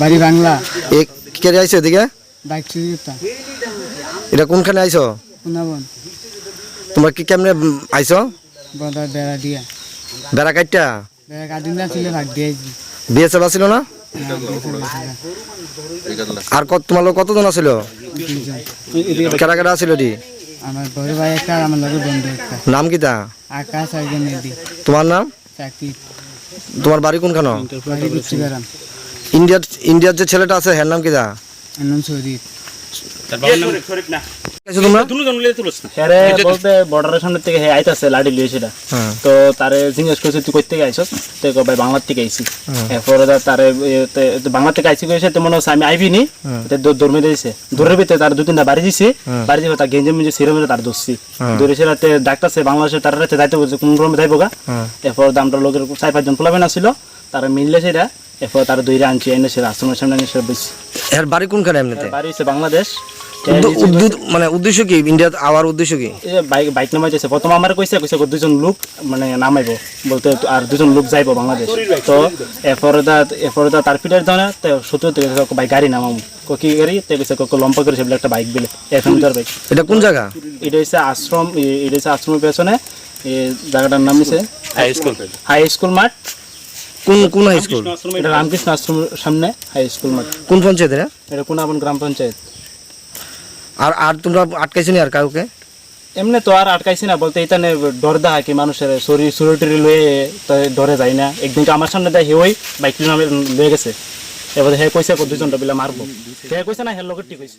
বাড়ি বাংলা। এ কে আইছো এদিকে? বাইক চুরি করতাম। এটা কোনখানে আইছো? পুনাবন। তোমরা কি কেমনে আইছো? বদার বেড়া দিয়া। বেড়া কাটটা? বেড়া কাটিন না ছিল ভাগ দিয়েছি। বিএসএফ ছিল না? আর তোমার লোক কতজন আছিল? কেডা কেডা আছিল দি? আমার বড় ভাই একটা আর আমার লগে বন্ধু একটা। নাম কিতা? আকাশ আর নেদি। তোমার নাম? চাকরি। তোমার বাড়ি কোনখানে? বাড়ি কুচিবারাম। ইন্ডিয়ার যে ছেলেটা আছে এর নাম কিতা? নাম শরীফ। বর্ডারের সামনে থেকে আইতাছে লাড়ি লিয়ে সেটা তো তারে জিজ্ঞেস করছে তুই কই থেকে আইছস তো ভাই বাংলা থেকে আইছি এরপরে তারে বাংলা থেকে আইছি কইছে তো মনে হচ্ছে আমি আইবি নি দৌড় দিয়েছে দৌড়ের ভিতরে তার 2-3টা বাড়ি দিছে বাড়ি দিয়ে তার গেঞ্জে মিঞ্জে সিরে মেরে তার দোষছি দৌড়েছে রাতে ডাক্তার সে বাংলাদেশে তার রাতে যাইতে বলছে কোন রকমে যাইবো গা এরপর আমরা লোকের 4-5 জন পোলাবেন আসছিল তারা মিললে সেটা এরপর তারা দইরা আনছি এনে সে আশ্রমের সামনে এনে সে বসছি। এর বাড়ি কোনখানে এমনিতে? বাড়ি হচ্ছে বাংলাদেশ। মানে উদ্দেশ্য কি ইন্ডিয়া আওয়ার উদ্দেশ্য কি? বাইক নামাইতেছে প্রথম আমার কইছে 2জন লোক মানে নামাইবো বলতে আর 2জন লোক যাইবো বাংলাদেশ তো এরপরে তার পিটার ধরে সত্তর থেকে বাইক গাড়ি নামাবো কি গাড়ি লম্বা করে সেগুলো একটা বাইক বেলে এফএমটার বাইক। এটা কোন জায়গা? এটা হচ্ছে আশ্রম। এটা হচ্ছে আশ্রমের পেছনে জায়গাটার নাম হচ্ছে হাই স্কুল মাঠ। কোন হাই স্কুল? এটা রামকৃষ্ণ আশ্রমের সামনে হাই স্কুল মাঠ। কোন পঞ্চায়েত? এটা কোনাবন গ্রাম পঞ্চায়েত। আর তোমরা আটকাইছো নি আর কাউকে? এমনি তো আর আটকাইছি না বলতে এটা ডর দেখা কি মানুষের শরীর সুরটরি লয়ে ডরে যায় না। একদিন তো আমার সামনে দেয় ওই বাইক নামে লয়ে গেছে এবার হে কইছে 2জনটা বিলা মারবো হে কইছে না হে লোকের ঠিক হয়েছে।